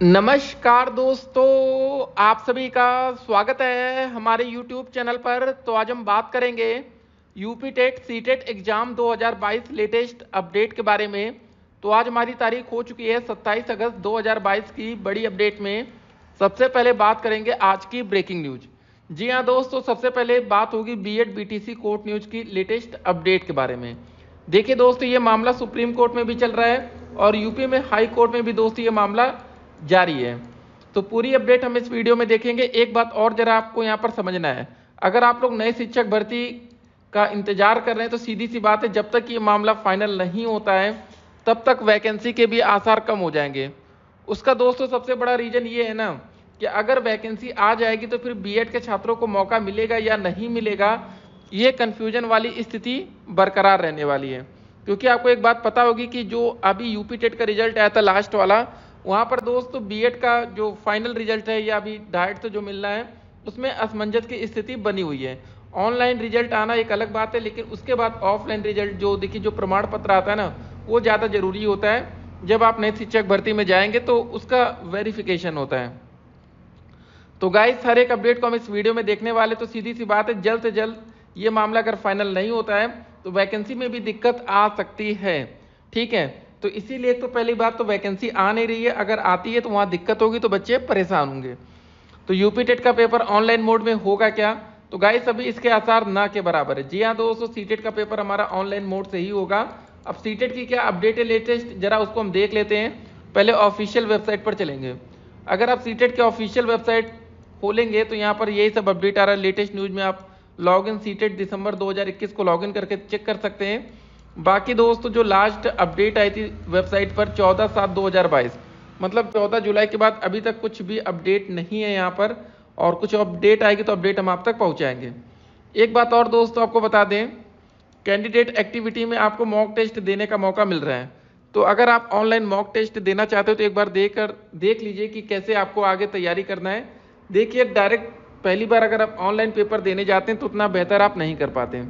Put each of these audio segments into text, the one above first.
नमस्कार दोस्तों, आप सभी का स्वागत है हमारे YouTube चैनल पर। तो आज हम बात करेंगे UP TET CTET exam 2022 latest update के बारे में। तो आज हमारी तारीख हो चुकी है 27 अगस्त 2022 की बड़ी अपडेट में। सबसे पहले बात करेंगे आज की ब्रेकिंग न्यूज। जी हाँ दोस्तों, सबसे पहले बात होगी बीएड बीटीसी कोर्ट न्यूज की लेटेस्ट अपडेट के बारे में। देखिए दोस्तों, ये मामला सुप्रीम कोर्ट में भी चल रहा है और यूपी में हाई कोर्ट में भी दोस्तों ये मामला जारी है। तो पूरी अपडेट हम इस वीडियो में देखेंगे। एक बात और जरा आपको यहाँ पर समझना है, अगर आप लोग नए शिक्षक भर्ती का इंतजार कर रहे हैं तो सीधी सी बात है, जब तक ये मामला फाइनल नहीं होता है तब तक वैकेंसी के भी आसार कम हो जाएंगे। उसका दोस्तों सबसे बड़ा रीजन ये है ना कि अगर वैकेंसी आ जाएगी तो फिर बीएड के छात्रों को मौका मिलेगा या नहीं मिलेगा, ये कन्फ्यूजन वाली स्थिति बरकरार रहने वाली है। क्योंकि आपको एक बात पता होगी कि जो अभी यूपी टेट का रिजल्ट आया था लास्ट वाला, वहाँ पर दोस्तों बीएड का जो फाइनल रिजल्ट है या अभी डायरेक्ट से जो मिलना है उसमें असमंजस की स्थिति बनी हुई है। ऑनलाइन रिजल्ट आना एक अलग बात है, लेकिन उसके बाद ऑफलाइन रिजल्ट जो देखिए जो प्रमाण पत्र आता है ना, वो ज़्यादा जरूरी होता है। जब आप नए शिक्षक भर्ती में जाएंगे तो उसका वेरिफिकेशन होता है। तो गाइस, हर एक अपडेट को हम इस वीडियो में देखने वाले। तो सीधी सी बात है, जल्द से जल्द ये मामला अगर फाइनल नहीं होता है तो वैकेंसी में भी दिक्कत आ सकती है। ठीक है, तो इसीलिए तो पहली बात तो वैकेंसी आ नहीं रही है, अगर आती है तो वहाँ दिक्कत होगी तो बच्चे परेशान होंगे। तो यूपी टेट का पेपर ऑनलाइन मोड में होगा क्या? तो गाइस अभी इसके आसार ना के बराबर है। जी हाँ दोस्तों, सीटेट का पेपर हमारा ऑनलाइन मोड से ही होगा। अब सीटेट की क्या अपडेट है लेटेस्ट, जरा उसको हम देख लेते हैं। पहले ऑफिशियल वेबसाइट पर चलेंगे। अगर आप सीटेट के ऑफिशियल वेबसाइट खोलेंगे तो यहाँ पर यही सब अपडेट आ रहा है लेटेस्ट न्यूज में। आप लॉगिन सीटेट दिसंबर 2021 को लॉगिन करके चेक कर सकते हैं। बाकी दोस्तों जो लास्ट अपडेट आई थी वेबसाइट पर 14/7/2022, मतलब 14 जुलाई के बाद अभी तक कुछ भी अपडेट नहीं है यहाँ पर, और कुछ अपडेट आएगी तो अपडेट हम आप तक पहुँचाएंगे। एक बात और दोस्तों आपको बता दें, कैंडिडेट एक्टिविटी में आपको मॉक टेस्ट देने का मौका मिल रहा है। तो अगर आप ऑनलाइन मॉक टेस्ट देना चाहते हो तो एक बार देख लीजिए कि कैसे आपको आगे तैयारी करना है। देखिए, डायरेक्ट पहली बार अगर आप ऑनलाइन पेपर देने जाते हैं तो उतना बेहतर आप नहीं कर पाते।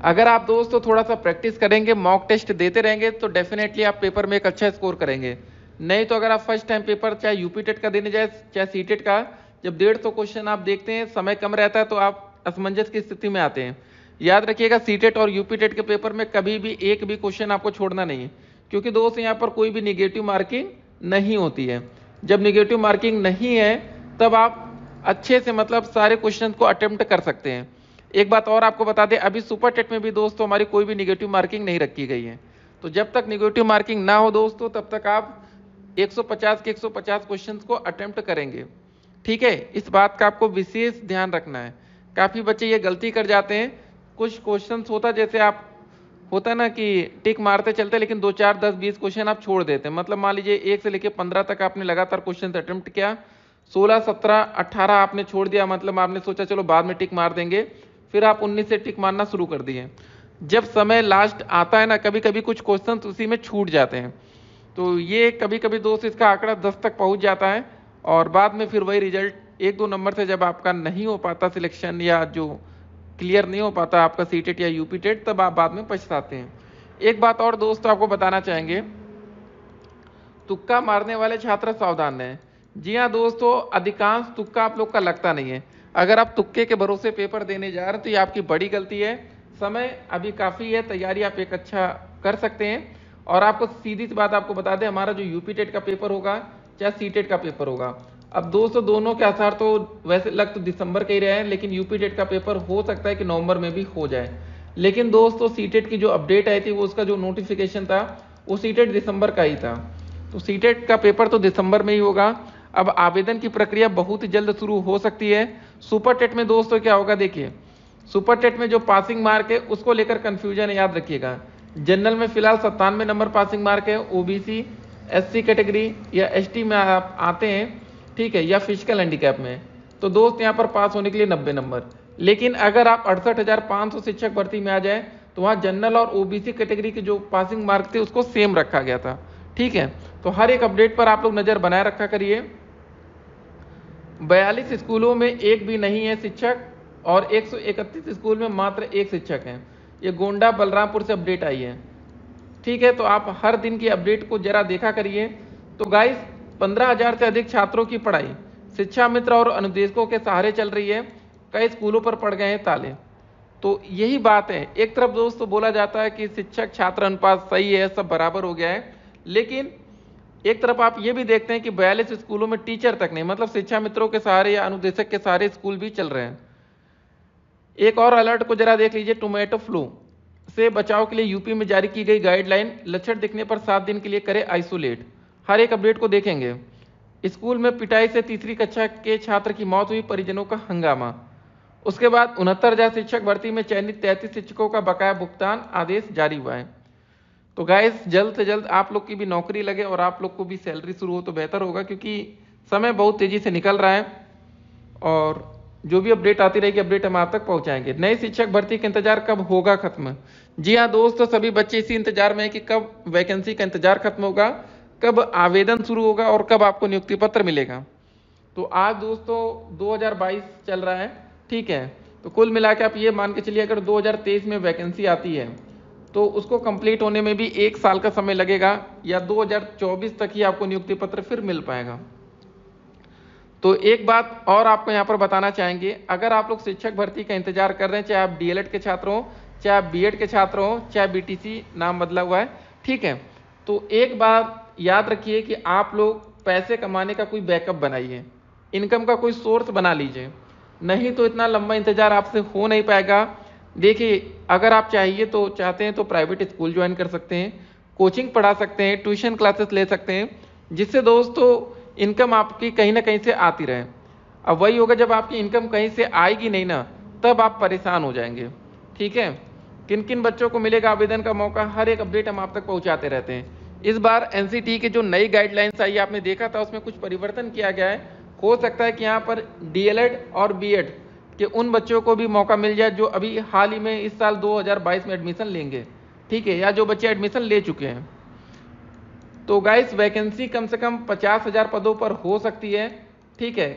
अगर आप दोस्तों थोड़ा सा प्रैक्टिस करेंगे, मॉक टेस्ट देते रहेंगे तो डेफिनेटली आप पेपर में एक अच्छा स्कोर करेंगे। नहीं तो अगर आप फर्स्ट टाइम पेपर चाहे यूपी टेट का देने जाए चाहे सीटेट का, जब 150 क्वेश्चन आप देखते हैं, समय कम रहता है, तो आप असमंजस की स्थिति में आते हैं। याद रखिएगा, सीटेट और यूपी टेट के पेपर में कभी भी एक भी क्वेश्चन आपको छोड़ना नहीं है, क्योंकि दोस्त यहाँ पर कोई भी निगेटिव मार्किंग नहीं होती है। जब निगेटिव मार्किंग नहीं है तब आप अच्छे से मतलब सारे क्वेश्चन को अटेम्प्ट कर सकते हैं। एक बात और आपको बता दें, अभी सुपर टेट में भी दोस्तों हमारी कोई भी निगेटिव मार्किंग नहीं रखी गई है। तो जब तक निगेटिव मार्किंग ना हो दोस्तों, तब तक आप 150 के 150 क्वेश्चंस को अटेम्प्ट करेंगे। ठीक है, इस बात का आपको विशेष ध्यान रखना है। काफ़ी बच्चे ये गलती कर जाते हैं, कुछ क्वेश्चंस होता है जैसे आप होता है ना कि टिक मारते चलते, लेकिन 2 4 10 20 क्वेश्चन आप छोड़ देते हैं। मतलब मान लीजिए 1 से लेकर 15 तक आपने लगातार क्वेश्चन अटेम्प्ट किया, 16 17 18 आपने छोड़ दिया, मतलब आपने सोचा चलो बाद में टिक मार देंगे, फिर आप 19 से टिक मारना शुरू कर दिए। जब समय लास्ट आता है ना, कभी कभी कुछ क्वेश्चन उसी में छूट जाते हैं। तो ये कभी कभी दोस्त इसका आंकड़ा 10 तक पहुंच जाता है, और बाद में फिर वही रिजल्ट 1 2 नंबर से जब आपका नहीं हो पाता सिलेक्शन, या जो क्लियर नहीं हो पाता आपका सीटेट या यूपी टेट, तब आप बाद में पछताते हैं। एक बात और दोस्तों आपको बताना चाहेंगे, तुक्का मारने वाले छात्र सावधान रहें। जी हाँ दोस्तों, अधिकांश तुक्का आप लोग का लगता नहीं है। अगर आप तुक्के के भरोसे पेपर देने जा रहे हैं तो ये आपकी बड़ी गलती है। समय अभी काफ़ी है, तैयारी आप एक अच्छा कर सकते हैं। और आपको सीधी सी बात आपको बता दें, हमारा जो यूपी टेट का पेपर होगा चाहे सीटेट का पेपर होगा, अब दोस्तों दोनों के आसार तो वैसे लग तो दिसंबर के ही रहे हैं, लेकिन यूपी टेट का पेपर हो सकता है कि नवंबर में भी हो जाए। लेकिन दोस्तों सीटेट की जो अपडेट आई थी, वो उसका जो नोटिफिकेशन था वो सीटेट दिसंबर का ही था। तो सीटेट का पेपर तो दिसंबर में ही होगा। अब आवेदन की प्रक्रिया बहुत ही जल्द शुरू हो सकती है। सुपर टेट में दोस्तों क्या होगा, देखिए सुपर टेट में जो पासिंग मार्क है उसको लेकर कंफ्यूजन है, याद रखिएगा। जनरल में फिलहाल 97 नंबर पासिंग मार्क है, ओबीसी एससी कैटेगरी या एसटी में आप आते हैं, ठीक है, या फिजिकल हैंडीकैप में, तो दोस्त यहाँ पर पास होने के लिए 90 नंबर। लेकिन अगर आप 68,500 शिक्षक भर्ती में आ जाए तो वहाँ जनरल और ओबीसी कैटेगरी के जो पासिंग मार्क थे उसको सेम रखा गया था। ठीक है, तो हर एक अपडेट पर आप लोग नज़र बनाए रखा करिए। 42 स्कूलों में एक भी नहीं है शिक्षक, और 131 स्कूल में मात्र एक शिक्षक है। ये गोंडा बलरामपुर से अपडेट आई है। ठीक है, तो आप हर दिन की अपडेट को जरा देखा करिए। तो गाइस, 15,000 से अधिक छात्रों की पढ़ाई शिक्षा मित्र और अनुदेशकों के सहारे चल रही है। कई स्कूलों पर पड़ गए हैं ताले। तो यही बात है, एक तरफ दोस्तों बोला जाता है कि शिक्षक छात्र अनुपात सही है, सब बराबर हो गया है, लेकिन एक तरफ आप ये भी देखते हैं कि 42 स्कूलों में टीचर तक नहीं, मतलब शिक्षा मित्रों के सहारे या अनुदेशक के सहारे स्कूल भी चल रहे हैं। एक और अलर्ट को जरा देख लीजिए। टोमेटो फ्लू से बचाव के लिए यूपी में जारी की गई गाइडलाइन, लक्षण दिखने पर 7 दिन के लिए करें आइसोलेट। हर एक अपडेट को देखेंगे। स्कूल में पिटाई से तीसरी कक्षा के छात्र की मौत हुई, परिजनों का हंगामा। उसके बाद 69,000 शिक्षक भर्ती में चयनित 33 शिक्षकों का बकाया भुगतान आदेश जारी हुआ है। तो गाइस, जल्द से जल्द आप लोग की भी नौकरी लगे और आप लोग को भी सैलरी शुरू हो तो बेहतर होगा, क्योंकि समय बहुत तेजी से निकल रहा है और जो भी अपडेट आती रहेगी अपडेट हम आप तक पहुंचाएंगे। नई शिक्षक भर्ती का इंतजार कब होगा खत्म? जी हाँ दोस्तों, सभी बच्चे इसी इंतजार में है कि कब वैकेंसी का इंतजार खत्म होगा, कब आवेदन शुरू होगा और कब आपको नियुक्ति पत्र मिलेगा। तो आज दोस्तों 2022 चल रहा है, ठीक है। तो कुल मिला के आप ये मान के चलिए, अगर 2023 में वैकेंसी आती है तो उसको कंप्लीट होने में भी 1 साल का समय लगेगा, या 2024 तक ही आपको नियुक्ति पत्र फिर मिल पाएगा। तो एक बात और आपको यहाँ पर बताना चाहेंगे, अगर आप लोग शिक्षक भर्ती का इंतजार कर रहे हैं, चाहे आप डीएलएड के छात्र हो, चाहे आप बीएड के छात्र हो, चाहे बीटीसी नाम बदला हुआ है, ठीक है, तो एक बात याद रखिए कि आप लोग पैसे कमाने का कोई बैकअप बनाइए, इनकम का कोई सोर्स बना लीजिए, नहीं तो इतना लंबा इंतजार आपसे हो नहीं पाएगा। देखिए, अगर आप चाहते हैं तो प्राइवेट स्कूल ज्वाइन कर सकते हैं, कोचिंग पढ़ा सकते हैं, ट्यूशन क्लासेस ले सकते हैं, जिससे दोस्तों इनकम आपकी कहीं ना कहीं से आती रहे। अब वही होगा, जब आपकी इनकम कहीं से आएगी नहीं ना, तब आप परेशान हो जाएंगे, ठीक है। किन किन बच्चों को मिलेगा आवेदन का मौका, हर एक अपडेट हम आप तक पहुंचाते रहते हैं। इस बार एनसीटी की जो नई गाइडलाइंस आई आपने देखा था, उसमें कुछ परिवर्तन किया गया है। हो सकता है कि यहाँ पर डीएलएड और बीएड के उन बच्चों को भी मौका मिल जाए जो अभी हाल ही में इस साल 2022 में एडमिशन लेंगे, ठीक है, या जो बच्चे एडमिशन ले चुके हैं। तो गाइस, वैकेंसी कम से कम 50,000 पदों पर हो सकती है, ठीक है,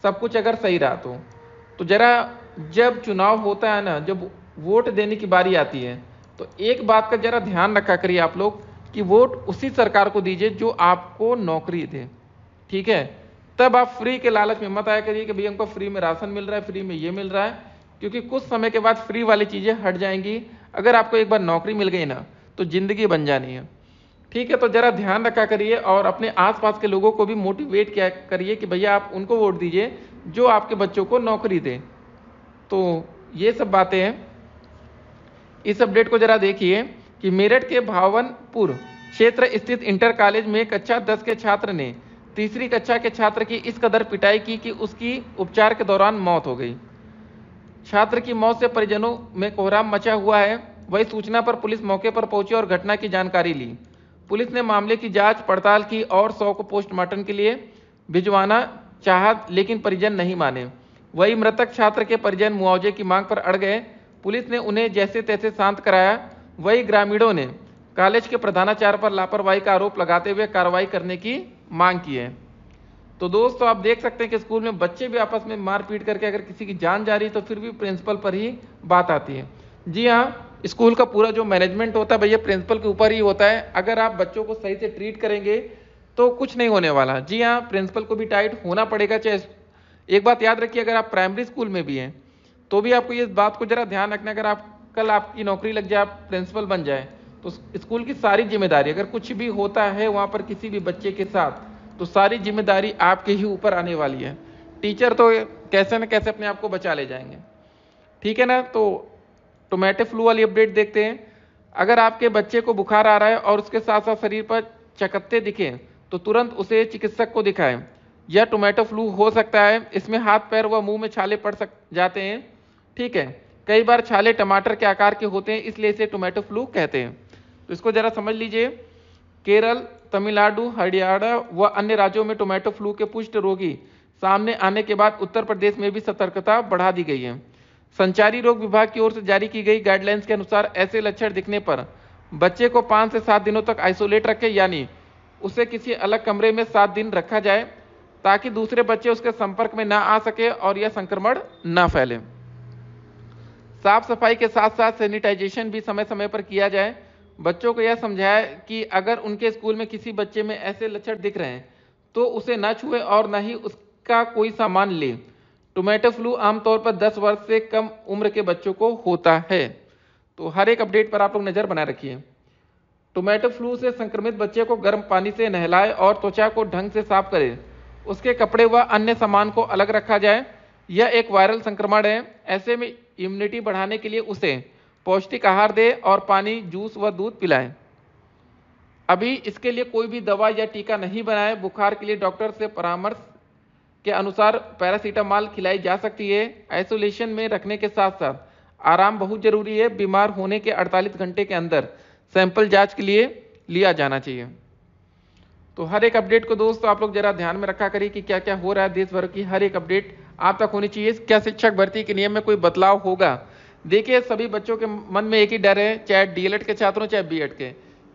सब कुछ अगर सही रहा तो जरा जब चुनाव होता है ना, जब वोट देने की बारी आती है, तो एक बात का जरा ध्यान रखा करिए आप लोग कि वोट उसी सरकार को दीजिए जो आपको नौकरी दे, ठीक है। तब आप फ्री के लालच में मत आया करिए कि भैया हमको फ्री में राशन मिल रहा है, फ्री में ये मिल रहा है, क्योंकि कुछ समय के बाद फ्री वाली चीजें हट जाएंगी। अगर आपको एक बार नौकरी मिल गई ना, तो जिंदगी बन जानी है, ठीक है। तो जरा ध्यान रखा करिए और अपने आसपास के लोगों को भी मोटिवेट किया करिए कि भैया आप उनको वोट दीजिए जो आपके बच्चों को नौकरी दे। तो ये सब बातें हैं। इस अपडेट को जरा देखिए कि मेरठ के भावनपुर क्षेत्र स्थित इंटर कॉलेज में कक्षा 10 के छात्र ने तीसरी कक्षा के छात्र की इस कदर पिटाई की कि उसकी उपचार के दौरान मौत हो गई। छात्र की मौत से परिजनों में कोहराम मचा हुआ है। वही सूचना पर पुलिस मौके पर पहुंची और घटना की जानकारी ली। पुलिस ने मामले की जांच पड़ताल की और 100 को पोस्टमार्टम के लिए भिजवाना चाहा, लेकिन परिजन नहीं माने। वही मृतक छात्र के परिजन मुआवजे की मांग पर अड़ गए। पुलिस ने उन्हें जैसे तैसे शांत कराया। वही ग्रामीणों ने कॉलेज के प्रधानाचार्य पर लापरवाही का आरोप लगाते हुए कार्रवाई करने की मांग की है। तो दोस्तों, आप देख सकते हैं कि स्कूल में बच्चे भी आपस में मारपीट करके अगर किसी की जान जा रही तो फिर भी प्रिंसिपल पर ही बात आती है। जी हाँ, स्कूल का पूरा जो मैनेजमेंट होता है भैया प्रिंसिपल के ऊपर ही होता है। अगर आप बच्चों को सही से ट्रीट करेंगे तो कुछ नहीं होने वाला। जी हाँ, प्रिंसिपल को भी टाइट होना पड़ेगा। चाहे एक बात याद रखिए, अगर आप प्राइमरी स्कूल में भी हैं तो भी आपको ये बात को जरा ध्यान रखना, अगर आप कल आपकी नौकरी लग जाए, आप प्रिंसिपल बन जाए, तो स्कूल की सारी जिम्मेदारी, अगर कुछ भी होता है वहां पर किसी भी बच्चे के साथ, तो सारी जिम्मेदारी आपके ही ऊपर आने वाली है। टीचर तो कैसे न कैसे अपने आप को बचा ले जाएंगे, ठीक है ना। तो टोमेटो फ्लू वाली अपडेट देखते हैं। अगर आपके बच्चे को बुखार आ रहा है और उसके साथ साथ शरीर पर चकत्ते दिखे तो तुरंत उसे चिकित्सक को दिखाएं। यह टोमेटो फ्लू हो सकता है। इसमें हाथ पैर व मुंह में छाले पड़ जाते हैं, ठीक है। कई बार छाले टमाटर के आकार के होते हैं, इसलिए इसे टोमेटो फ्लू कहते हैं। तो इसको जरा समझ लीजिए। केरल, तमिलनाडु, हरियाणा व अन्य राज्यों में टोमेटो फ्लू के पुष्ट रोगी सामने आने के बाद उत्तर प्रदेश में भी सतर्कता बढ़ा दी गई है। संचारी रोग विभाग की ओर से जारी की गई गाइडलाइंस के अनुसार ऐसे लक्षण दिखने पर बच्चे को 5 से 7 दिनों तक आइसोलेट रखें, यानी उसे किसी अलग कमरे में 7 दिन रखा जाए ताकि दूसरे बच्चे उसके संपर्क में ना आ सके और यह संक्रमण ना फैले। साफ सफाई के साथ साथ सैनिटाइजेशन भी समय समय पर किया जाए। बच्चों को यह समझाया कि अगर उनके स्कूल में किसी बच्चे में ऐसे लक्षण दिख रहे हैं तो उसे न छुए और न ही उसका कोई सामान ले। टोमेटो फ्लू आमतौर पर 10 वर्ष से कम उम्र के बच्चों को होता है। तो हर एक अपडेट पर आप लोग नज़र बनाए रखिए। टोमेटो फ्लू से संक्रमित बच्चे को गर्म पानी से नहलाए और त्वचा को ढंग से साफ करें। उसके कपड़े व अन्य सामान को अलग रखा जाए। यह एक वायरल संक्रमण है। ऐसे में इम्यूनिटी बढ़ाने के लिए उसे पौष्टिक आहार दें और पानी, जूस व दूध पिलाएं। अभी इसके लिए कोई भी दवा या टीका नहीं बनाए। बुखार के लिए डॉक्टर से परामर्श के अनुसार पैरासीटामॉल खिलाई जा सकती है। आइसोलेशन में रखने के साथ साथ आराम बहुत जरूरी है। बीमार होने के 48 घंटे के अंदर सैंपल जांच के लिए लिया जाना चाहिए। तो हर एक अपडेट को दोस्तों आप लोग जरा ध्यान में रखा करिए कि क्या क्या हो रहा है। देश भर की हर एक अपडेट आप तक होनी चाहिए। क्या शिक्षक भर्ती के नियम में कोई बदलाव होगा? देखिए, सभी बच्चों के मन में एक ही डर है, चाहे डीएलएड के छात्रों चाहे बीएड के,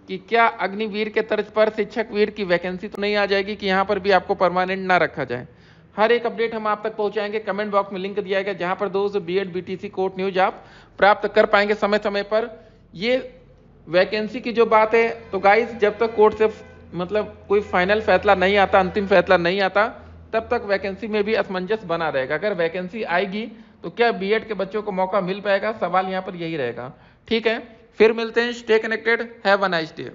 कि क्या अग्निवीर के तर्ज पर शिक्षक वीर की वैकेंसी तो नहीं आ जाएगी कि यहाँ पर भी आपको परमानेंट ना रखा जाए। हर एक अपडेट हम आप तक पहुंचाएंगे। कमेंट बॉक्स में लिंक दिया गया जहां पर दोस्तों बीएड बीटीसी कोर्ट न्यूज आप प्राप्त कर पाएंगे समय समय पर। ये वैकेंसी की जो बात है, तो गाइस जब तक कोर्ट से कोई फाइनल फैसला नहीं आता, अंतिम फैसला नहीं आता, तब तक वैकेंसी में भी असमंजस बना रहेगा। अगर वैकेंसी आएगी तो क्या बीएड के बच्चों को मौका मिल पाएगा? सवाल यहाँ पर यही रहेगा। ठीक है, फिर मिलते हैं। Stay connected, have a nice day.